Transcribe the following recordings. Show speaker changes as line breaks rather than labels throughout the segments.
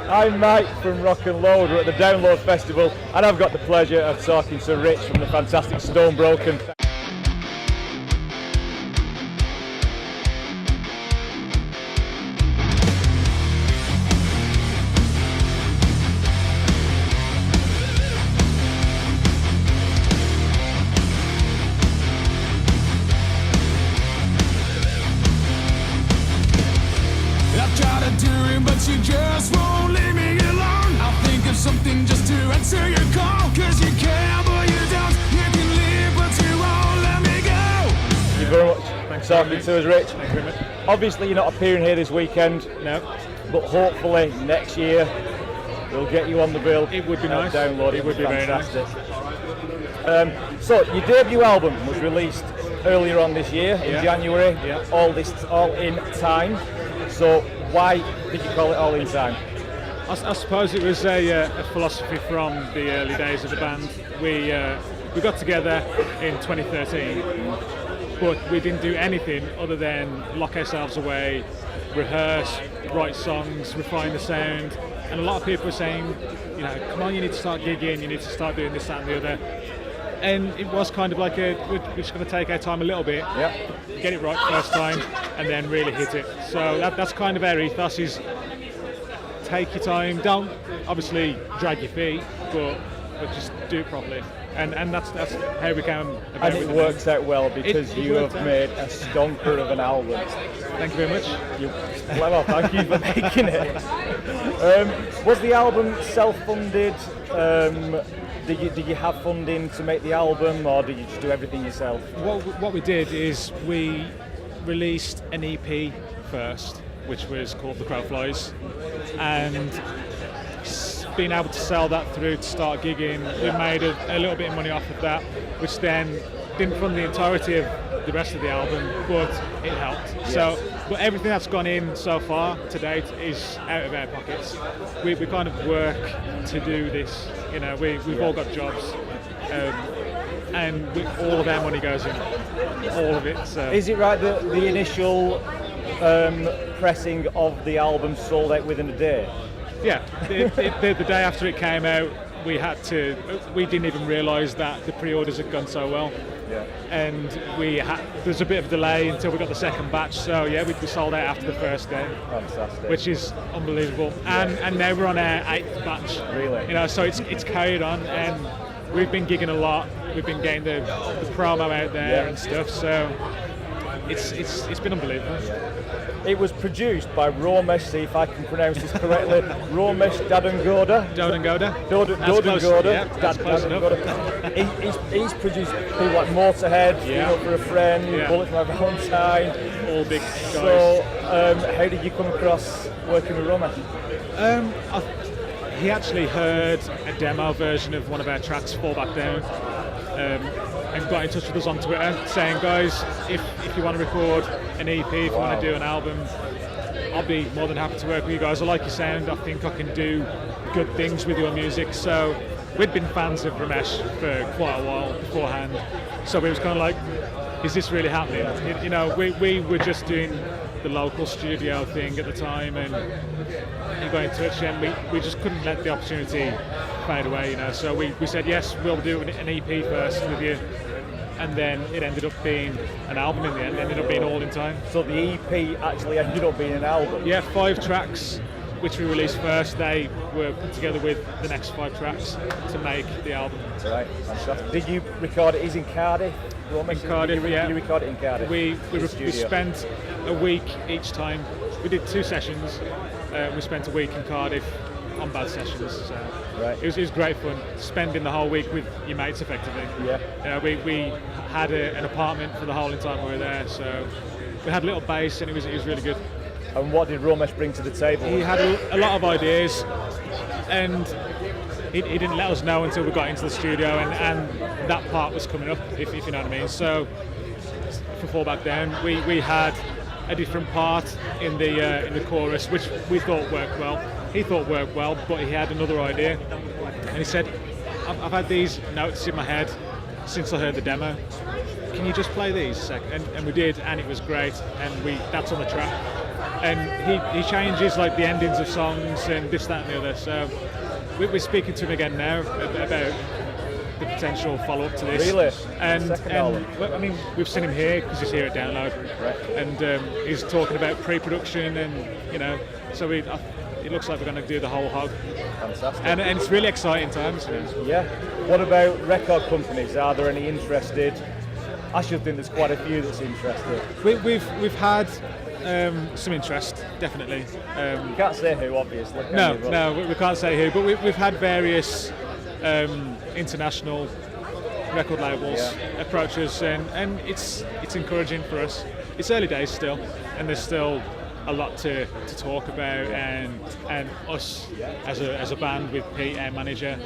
I'm Mike from Rock and Load. We're at the Download Festival, and I've got the pleasure of talking to Rich from the fantastic Stone Broken.
But you just won't leave me alone. I'll think of something just to answer your call. Cause you care, but you don't. You can leave, but you won't let me go.
Thank you very much.
Thanks
for talking to us, Rich.
Thank you very much.
Obviously, you're not appearing here this weekend.
No.
But hopefully next year we'll get you on the bill.
It would be nice.
Download.
It would be
fantastic. Very nice. So your debut album was released earlier on this year in January.
Yeah.
All in Time. So why did you call it All in Time?
I suppose it was a philosophy from the early days of the band. We got together in 2013, but we didn't do anything other than lock ourselves away, rehearse, write songs, refine the sound. And a lot of people were saying, you know, come on, you need to start gigging, you need to start doing this, that, and the other. And it was kind of like we're just going to take our time a little bit, get it right first time, and then really hit it. So that's kind of our ethos: is take your time, don't obviously drag your feet, but just do it properly. And that's how we came about.
And it works out well because you have made a stonker of an album.
Thank you very much.
Well, thank you for making it. Was the album self-funded? Did you have funding to make the album, or did you just do everything yourself?
What we did is we released an EP first, which was called The Crow Flies, and being able to sell that through to start gigging, we made a little bit of money off of that, which then didn't fund the entirety of the rest of the album, but it helped.
Yes.
So, but everything that's gone in so far to date is out of our pockets. We kind of work to do this. You know, we've all got jobs, and all of our money goes in, all of it. So.
Is it right that the initial pressing of the album sold out within a day?
Yeah, the day after it came out, we didn't even realise that the pre-orders had gone so well.
Yeah.
And there's a bit of a delay until we got the second batch, so we sold out after the first day.
Fantastic.
Which is unbelievable. And now we're on our 8th batch.
Really?
You know, so it's carried on, and we've been gigging a lot. We've been getting the promo out there and stuff, so it's been unbelievable.
Yeah. It was produced by Romesh, see if I can pronounce this correctly, Romesh Dadangoda.
Dodengoda.
Dodengoda.
Yeah, that's close enough.
He's produced people like Motorhead, You Know For A Friend, Bullet For My Valentine.
All big guys.
So, how did you come across working with Romesh?
He actually heard a demo version of one of our tracks, Fall Back Down, and got in touch with us on Twitter saying, guys, if you want to record an EP, if you want to do an album, I'll be more than happy to work with you guys. I like your sound, I think I can do good things with your music. So we'd been fans of Romesh for quite a while beforehand, so it was kind of like, is this really happening? You know, we were just doing the local studio thing at the time, and he got in touch, and we just couldn't let the opportunity fade away, you know. So we said, yes, we'll do an EP first with you, and then it ended up being an album in the end. It ended up being All in Time.
So the EP actually ended up being an album?
Yeah, 5 tracks, which we released first. They were put together with the next 5 tracks to make the album.
Right, fantastic. Did you record it? He's in Cardiff?
In Cardiff,
Did you record it in Cardiff?
We spent a week each time. We did 2 sessions. We spent a week in Cardiff on bad sessions. So
right.
It was great fun, spending the whole week with your mates, effectively.
Yeah.
We had an apartment for the whole time we were there, so we had a little base, and it was really good.
And what did Romesh bring to the table?
He had a lot of ideas, and he didn't let us know until we got into the studio, and that part was coming up, if you know what I mean. So for Fall Back Down, we had a different part in the chorus, which we thought worked well. He thought worked well, but he had another idea, and he said, I've had these notes in my head since I heard the demo. Can you just play these? And we did, and it was great, and that's on the track. and he changes like the endings of songs and this, that, and the other. So we're speaking to him again now about the potential follow-up to this.
Really?
And
Second album?
well, I mean, we've seen him here because he's here at Download,
Right.
and he's talking about pre-production, and so it looks like we're going to do the whole hog,
Fantastic.
and it's really exciting times.
Yeah. What about record companies? Are there any interested? I should think there's quite a few that's interested.
We've had some interest, definitely.
You can't say who, obviously. can
No,
you? But-
no, we can't say who, but we've had various international record labels approach us, and it's encouraging for us. It's early days still, and there's still a lot to talk about, and us as a band with Pete, our manager,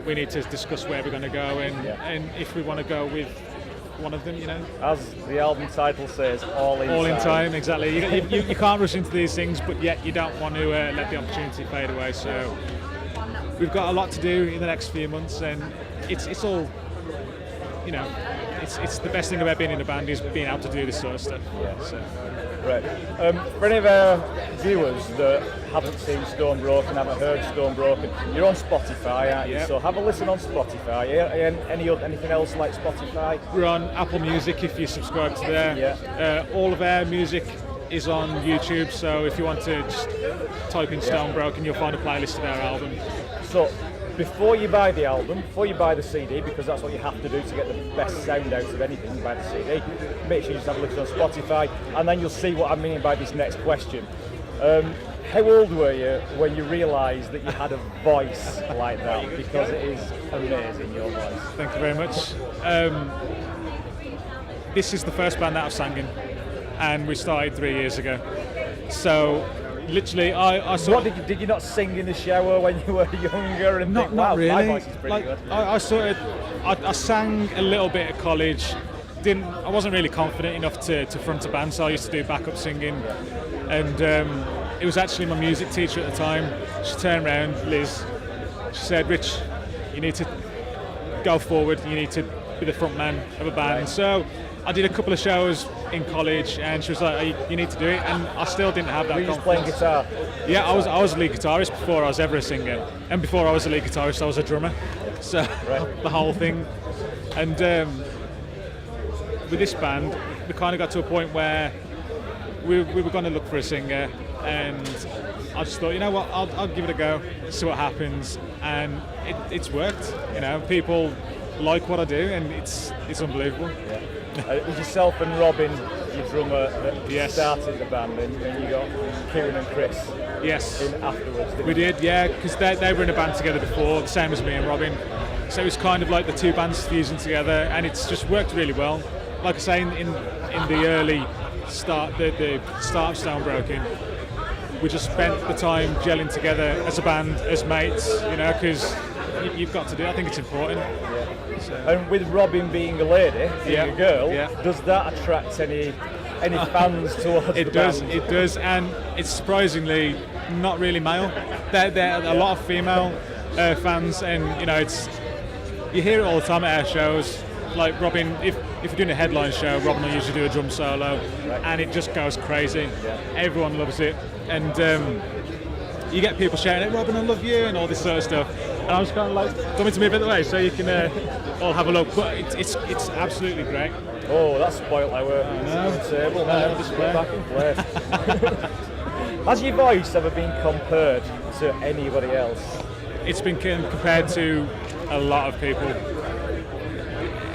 we need to discuss where we're going to go, and if we want to go with one of them,
As the album title says, all in
all in
time.
time, exactly. You can't rush into these things, but yet you don't want to let the opportunity fade away. So we've got a lot to do in the next few months, and it's all, it's the best thing about being in a band is being able to do this sort of stuff.
Yeah.
So,
Right. For any of our viewers that haven't seen Stone Broken, haven't heard Stone Broken, you're on Spotify, aren't you?
Yep.
So have a listen on Spotify. Anything else like Spotify?
we're on Apple Music if you subscribe to there.
Yeah.
All of our music is on YouTube, so if you want to just type in Stone Broken, you'll find a playlist of our album.
So before you buy the album, before you buy the CD, because that's what you have to do to get the best sound out of anything, you buy the CD, make sure you just have a listen on Spotify, and then you'll see what I mean by this next question. How old were you when you realised that you had a voice like that? Because it is amazing, your voice.
Thank you very much. This is the first band that I've sang in, and we started 3 years ago. So literally, I sort
What did you not sing in the shower when you were younger and think, wow,
not really.
my voice is pretty
Like,
good?
I sang a little bit at college. I wasn't really confident enough to front a band, so I used to do backup singing. And it was actually my music teacher at the time. She turned around, Liz. She said, "Rich, you need to go forward. You need to be the front man of a band."
Right.
So I did a couple of shows in college, and she was like, "You need to do it." And I still didn't have that
Were you just
confidence.
playing guitar?
Yeah, I was a lead guitarist before I was ever a singer, and before I was a lead guitarist, I was a drummer. So
Right.
the whole thing. And with this band, we kind of got to a point where we were going to look for a singer, and I just thought, you know what, I'll give it a go, see what happens, and it's worked. People like what I do, and it's unbelievable.
It was yourself and Robin, your drummer, that
Yes.
started the band, and you got Kieran and Chris
Yes.
in afterwards. didn't
We
you?
did, yeah, because they were in a band together before, the same as me and Robin. So it was kind of like the two bands fusing together, and it's just worked really well. Like I say, in the early start, the start of Stone Broken, we just spent the time gelling together as a band, as mates, because you've got to do it. I think it's important.
And with Robin being a lady, being
Yeah.
a girl,
Yeah.
does that attract any fans towards the
It does,
band?
it does, and it's surprisingly not really male. There are a lot of female fans, and you hear it all the time at our shows. Like Robin, if you're doing a headline show, Robin will usually do a drum solo, and it just goes crazy. Everyone loves it, and you get people shouting, "Hey, Robin, I love you," and all this sort of stuff. And I was kind of like, "Do you want me to move it the way so you can all have a look?" But it's absolutely great.
Oh, that's spoilt our table.
No,
Just
just
put it back in place. Has your voice ever been compared to anybody else?
It's been compared to a lot of people.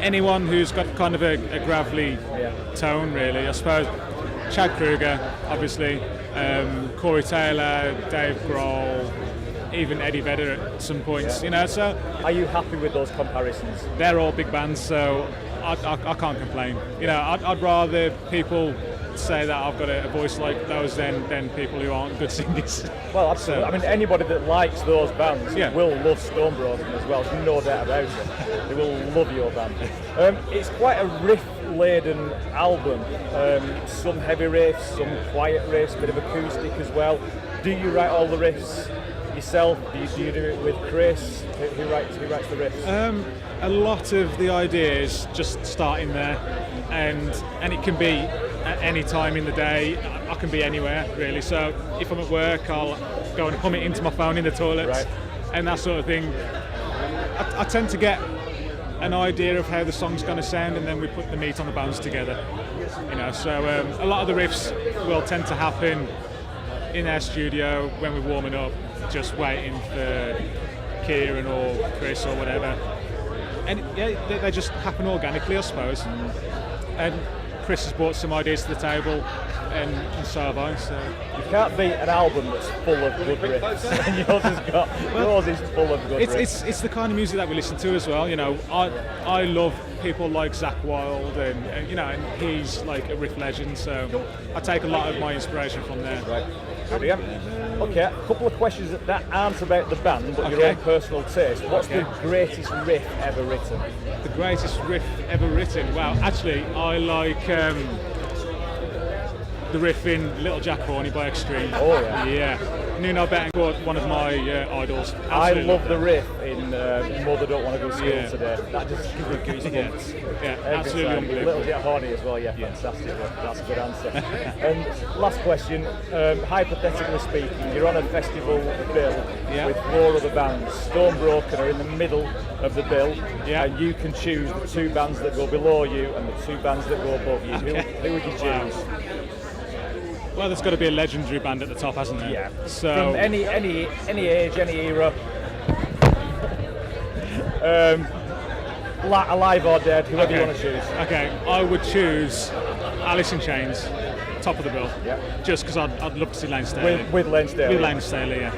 Anyone who's got kind of a gravelly tone, really. I suppose Chad Kruger, obviously, Corey Taylor, Dave Grohl, even Eddie Vedder at some points. So
Are you happy with those comparisons?
they're all big bands, so I can't complain. I'd rather people say that I've got a voice like those than people who aren't good singers.
Well, absolutely.
So-
I mean, anybody that likes those bands
Yeah.
will love Stone Broken as well. There's no doubt about it. They will love your band. It's quite a riff-laden album. Some heavy riffs, some quiet riffs, bit of acoustic as well. Do you write all the riffs yourself? Do you do it with Chris? Who writes the riffs?
A lot of the ideas just start in there, and it can be at any time in the day. I can be anywhere really. So if I'm at work, I'll go and hum it into my phone in the toilets,
Right.
and that sort of thing. I tend to get an idea of how the song's going to sound, and then we put the meat on the bones together. You know, so a lot of the riffs will tend to happen in our studio when we're warming up, just waiting for Kieran or Chris or whatever. And yeah, they just happen organically, I suppose. And Chris has brought some ideas to the table, and so have I. So
You can't beat an album that's full of good riffs. And yours is full of good riffs.
it's the kind of music that we listen to as well. You know, I love people like Zakk Wylde, and you know, and he's like a riff legend. So I take a lot of my inspiration from there.
Right. Brilliant. Okay, a couple of questions that aren't about the band, but your
Okay.
own personal taste. What's the greatest riff ever written?
The greatest riff ever written. Wow, actually, I like the riff in Little Jack Horny by Extreme.
Oh, yeah.
Yeah. Nuno Bettencourt, one of my idols.
I
Absolutely
love the riff in Mother Don't Want to Go to School
Yeah.
Today. That just gives me goosebumps.
Yeah,
Every
absolutely
time.
unbelievable.
Little Jet Horny as well, yeah, fantastic. That's a good answer. And last question, hypothetically speaking, you're on a festival bill
Yeah.
with 4 other bands. Stone Broken are in the middle of the bill,
Yeah.
and you can choose the 2 bands that go below you and the 2 bands that go above you. Who would you
Wow.
choose?
Well, there's got to be a legendary band at the top, hasn't there?
Yeah.
So
From any age, any era. Alive or dead, whoever you want to choose.
Okay, I would choose Alice in Chains, top of the bill.
Yeah.
Just because I'd love to see Lane Staley.
With Lane Staley.
With Lane Staley, yeah.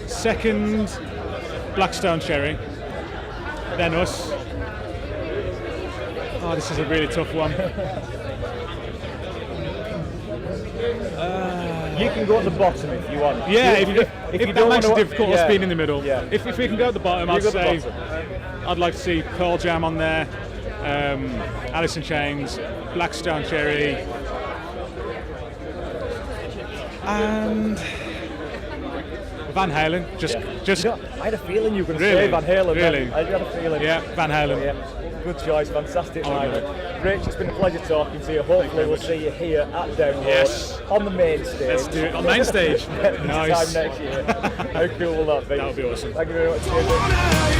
Second, Blackstone Cherry. Then us. Oh, this is a really tough one.
You can go at the bottom if you want.
Yeah, if
you
that
don't
makes it
want to,
difficult, us being in the middle.
Yeah.
If we can go at the bottom,
You
I'd
go at the
say
bottom.
I'd like to see Pearl Jam on there, Alice in Chains, Blackstone Cherry, and Van Halen. Just
You know, I had a feeling you were going to
Really?
say Van Halen.
Really?
I had a feeling.
yeah, Van Halen.
Yeah. Good choice, fantastic
Oh,
lineup.
good.
Rich, it's been a pleasure talking to you. Hopefully we'll see you here at Download
Yes.
on the main stage.
Let's do it on main stage.
This
Nice.
time next year. How cool will that be?
That would be awesome.
Thank you very much.
Wanna